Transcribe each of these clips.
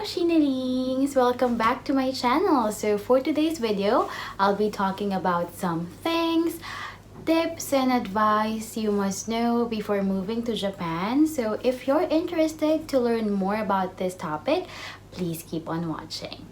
Hello Shinilings! Welcome back to my channel. So for today's video, I'll be talking about some things, tips and advice you must know before moving to Japan. So if you're interested to learn more about this topic, please keep on watching.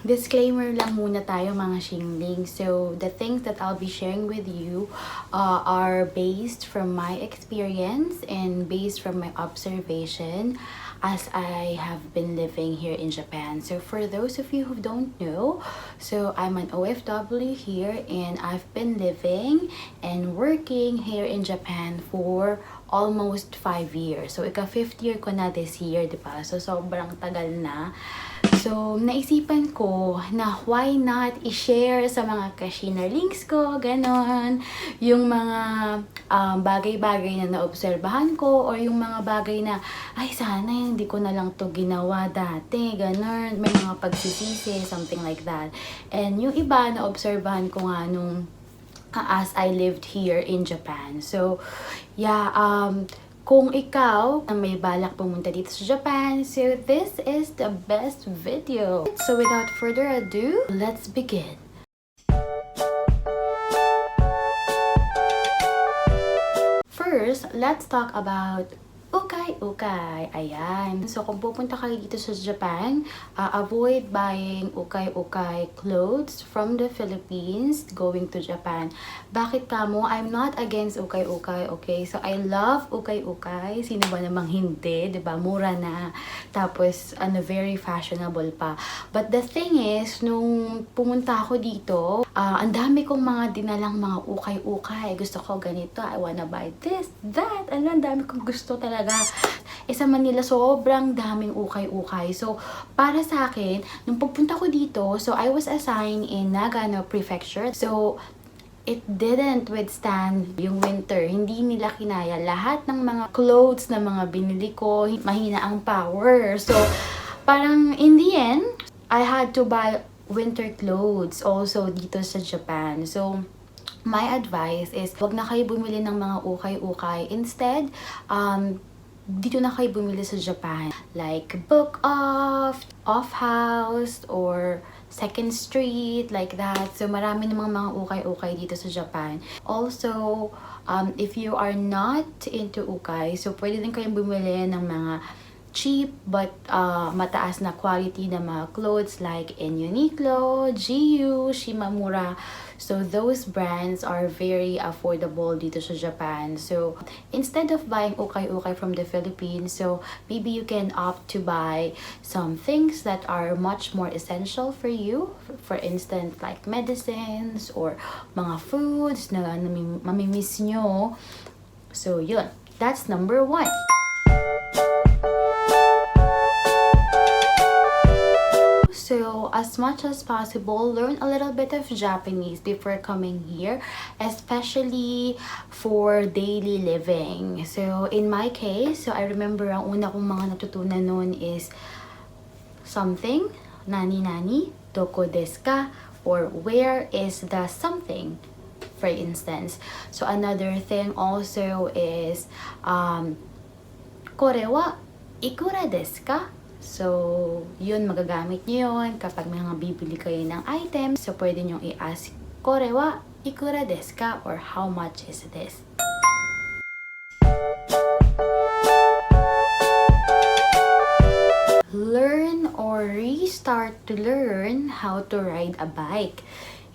Disclaimer lang muna tayo mga Shingling. So, the things that I'll be sharing with you are based from my experience and based from my observation as I have been living here in Japan. So, for those of you who don't know, so I'm an OFW here and I've been living and working here in Japan for almost 5 years. So, ika-5th year ko na this year, diba? So, sobrang tagal na. So, naisipan ko na why not i-share sa mga ka-Shiner links ko, ganon. Yung mga bagay-bagay na naobserbahan ko or yung mga bagay na, ay sana hindi ko na lang to ginawa dati, ganon. May mga pagsisisi, something like that. And yung iba naobserbahan ko nga nung as I lived here in Japan. So, yeah, kung ikaw may balak pumunta dito sa Japan, so this is the best video. So without further ado, let's begin. First, let's talk about ukay-ukay. Ayan. So, kung pupunta kayo dito sa Japan, avoid buying ukay-ukay clothes from the Philippines going to Japan. Bakit kamo? I'm not against ukay-ukay, okay? So, I love ukay-ukay. Sino ba namang hindi? Diba? Mura na. Tapos, very fashionable pa. But the thing is, nung pumunta ako dito, ang dami kong mga dinalang mga ukay-ukay. Gusto ko ganito. I wanna buy this, that. Ang dami kong gusto talaga. Sa Manila, sobrang daming ukay-ukay. So, para sa akin, nung pagpunta ko dito, so I was assigned in Nagano Prefecture. So, it didn't withstand yung winter. Hindi nila kinaya. Lahat ng mga clothes na mga binili ko, mahina ang power. So, parang in the end, I had to buy winter clothes also dito sa Japan. So, my advice is, wag na kayo bumili ng mga ukay-ukay. Instead, dito na kayo bumili sa Japan. Like, Book Off, Off House, or Second Street, like that. So, marami namang mga ukay-ukay dito sa Japan. Also, if you are not into ukay, so pwede din kayong bumili ng mga cheap but mataas na quality na mga clothes like in Uniqlo, GU, Shimamura. So those brands are very affordable dito sa Japan. So instead of buying ukay-ukay from the Philippines, so maybe you can opt to buy some things that are much more essential for you. For instance, like medicines or mga foods na mamimiss nyo. So yun, that's number 1. So, as much as possible, learn a little bit of Japanese before coming here, especially for daily living. So, in my case, so I remember ang una kong mga natutunan noon is something, nani-nani, doko desu ka, or where is the something, for instance. So, another thing also is, kore wa ikura desu ka? So, yun, magagamit nyo yun kapag may mga bibili kayo ng item. So, pwede nyo i-ask, kore wa ikura desu ka? Or how much is this? Learn or restart to learn how to ride a bike.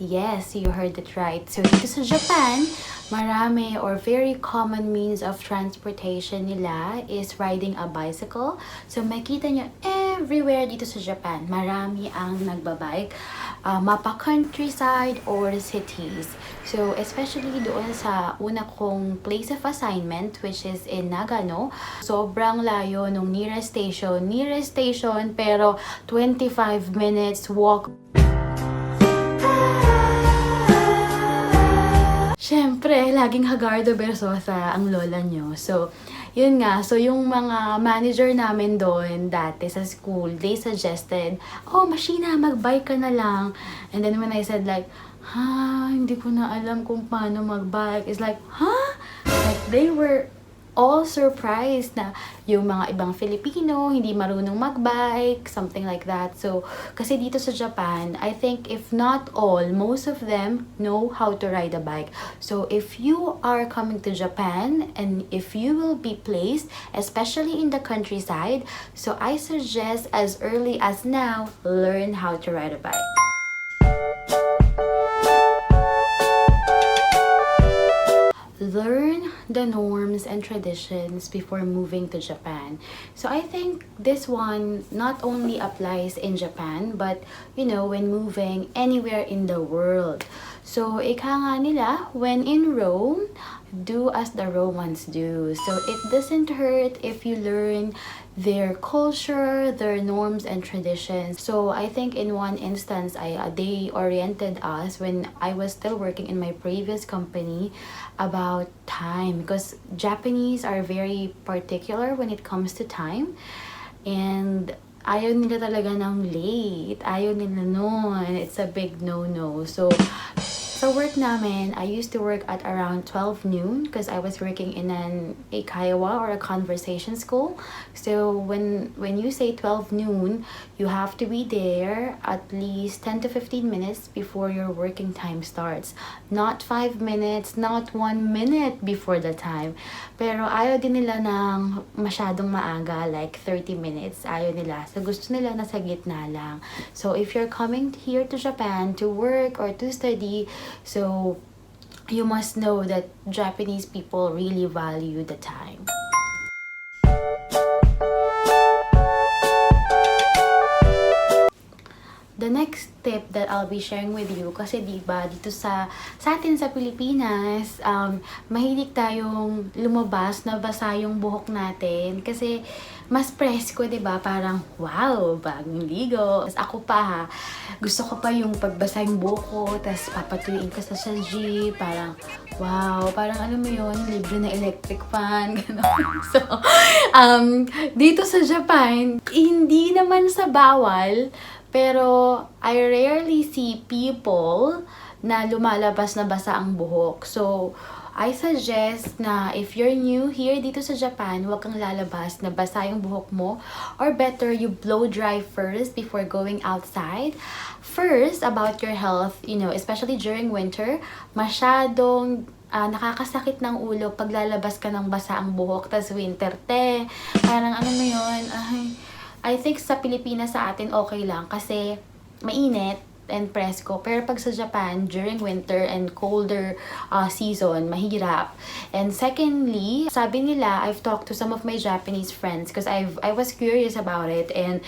Yes, you heard it right. So, dito sa Japan, marami or very common means of transportation nila is riding a bicycle. So, makita nyo everywhere dito sa Japan. Marami ang nagbabike. Mapa countryside or cities. So, especially doon sa una kong place of assignment, which is in Nagano. Sobrang layo nung nearest station, pero 25 minutes walk. Siyempre, laging Hagardo Versosa ang lola nyo. So, yun nga, so yung mga manager namin doon dati sa school, they suggested, oh, Mashina, mag-bike ka na lang. And then when I said like, hindi ko na alam kung paano mag-bike. It's like, Like, they were all surprised na yung mga ibang Filipino hindi marunong mag-bike, something like that. So, kasi dito sa Japan, I think if not all, most of them know how to ride a bike. So, if you are coming to Japan and if you will be placed, especially in the countryside, so I suggest as early as now, learn how to ride a bike. Learn the norms and traditions before moving to Japan. So I think this one not only applies in Japan, but when moving anywhere in the world. So ika nga nila, when in Rome, do as the Romans do. So it doesn't hurt if you learn their culture, their norms and traditions. So I think in one instance, they oriented us when I was still working in my previous company about time, because Japanese are very particular when it comes to time, and ayaw nila talaga ng late. Ayaw nila nun. It's a big no-no. So sa work namin, I used to work at around 12 noon because I was working in an eikaiwa or a conversation school. So when you say 12 noon, you have to be there at least 10 to 15 minutes before your working time starts. Not 5 minutes, not 1 minute before the time. Pero ayaw din nila ng masyadong maaga, like 30 minutes. Ayaw nila. So gusto nila na sa gitna lang. So if you're coming here to Japan to work or to study, so you must know that Japanese people really value the time. The next tip that I'll be sharing with you, kasi diba dito sa atin sa Pilipinas, mahilig tayong lumabas na basa yung buhok natin kasi mas presko, diba? Parang wow, bagong ligo. Tapos ako pa gusto ko pa yung pagbasa yung buhok ko, tapos papatuyin ko sa jeep, parang wow, parang alam mo yun, libre na electric fan, gano'n. So, dito sa Japan, hindi naman sa bawal, pero I rarely see people na lumalabas na basa ang buhok. So, I suggest na if you're new here dito sa Japan, huwag kang lalabas na basa yung buhok mo. Or better, you blow dry first before going outside. First, about your health, especially during winter, masyadong nakakasakit ng ulo pag lalabas ka ng basa ang buhok. Tas winter, parang ano mo yun, I think sa Pilipinas sa atin okay lang kasi mainit and presko. Pero pag sa Japan, during winter and colder season, mahirap. And secondly, sabi nila, I've talked to some of my Japanese friends because I was curious about it, and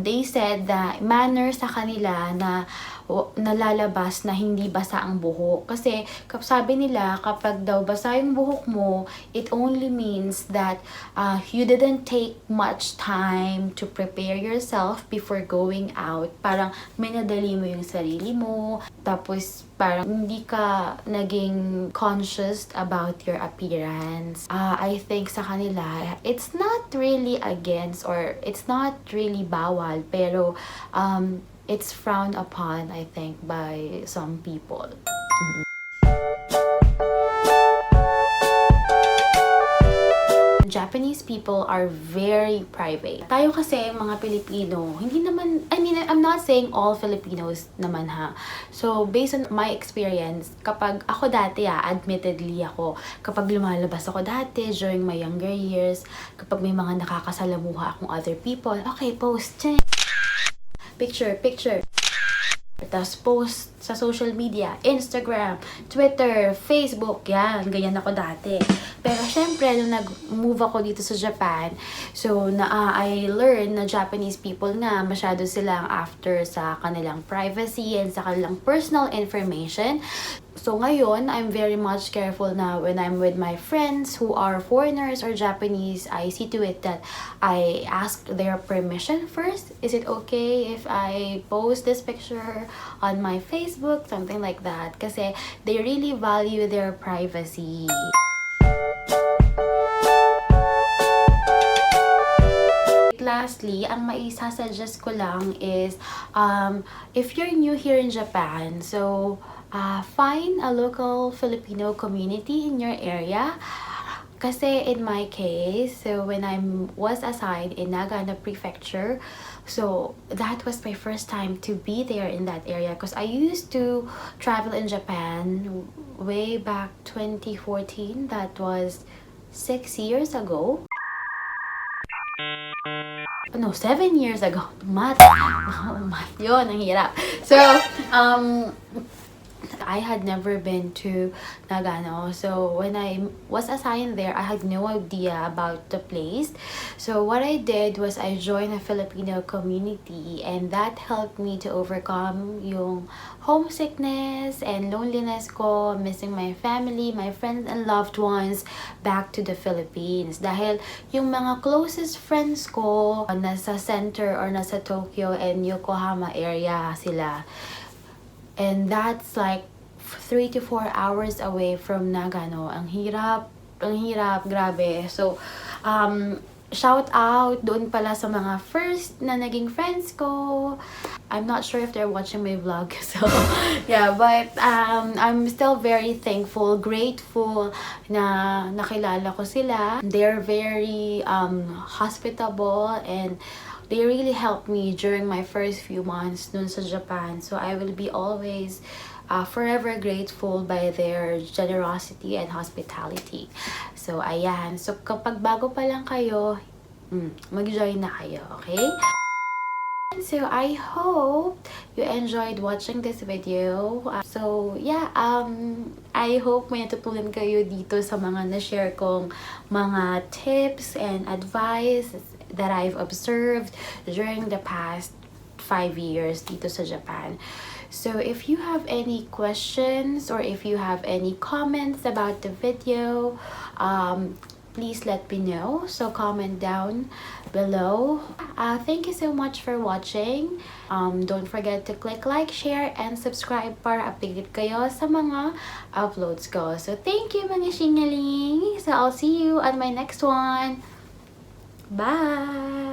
they said that manners sa kanila na nalalabas na hindi basa ang buhok. Kasi sabi nila, kapag daw basa yung buhok mo, it only means that you didn't take much time to prepare yourself before going out. Parang minadali mo yung sarili mo, tapos parang hindi ka naging conscious about your appearance. I think sa kanila, it's not really against or it's not really bawal, pero it's frowned upon, I think, by some people. Japanese people are very private. Tayo kasi, mga Pilipino, hindi naman, I'm not saying all Filipinos naman So, based on my experience, kapag ako dati admittedly ako, kapag lumalabas ako dati during my younger years, kapag may mga nakakasalamuha akong other people, okay, post, picture. Tapos post sa social media, Instagram, Twitter, Facebook, ganyan ako dati. Pero syempre, nung nag-move ako dito sa Japan, so I learned na Japanese people nga, masyado silang after sa kanilang privacy and sa kanilang personal information. So ngayon, I'm very much careful na when I'm with my friends who are foreigners or Japanese, I see to it that I ask their permission first. Is it okay if I post this picture on my Facebook? Something like that. Kasi they really value their privacy. lastly, ang maisasuggest ko lang is, if you're new here in Japan, so find a local Filipino community in your area. Kasi in my case, so when I was assigned in Nagano Prefecture, so that was my first time to be there in that area because I used to travel in Japan way back 2014. That was 6 years ago. No, 7 years ago. Math. Math yun, ang hirap. So, I had never been to Nagano. So when I was assigned there, I had no idea about the place. So what I did was I joined a Filipino community, and that helped me to overcome yung homesickness and loneliness ko, missing my family, my friends and loved ones back to the Philippines. Dahil yung mga closest friends ko nasa center or nasa Tokyo and Yokohama area sila. And that's like 3 to 4 hours away from Nagano. Ang hirap, grabe. So, shout out doon pala sa mga first na naging friends ko. I'm not sure if they're watching my vlog. So, yeah, but I'm still very thankful, grateful na nakilala ko sila. They're very hospitable, and they really helped me during my first few months dun sa Japan. So I will be always forever grateful by their generosity and hospitality. So ayan. So kapag bago pa lang kayo, mag-join na kayo, okay? So I hope you enjoyed watching this video. So yeah, I hope may natutunan kayo dito sa mga na-share kong mga tips and advice that I've observed during the past 5 years dito sa Japan. So if you have any questions or if you have any comments about the video, please let me know. So comment down below. Thank you so much for watching. Don't forget to click like, share, and subscribe para updated kayo sa mga uploads ko. So thank you mga shingaling. So I'll see you on my next one. Bye!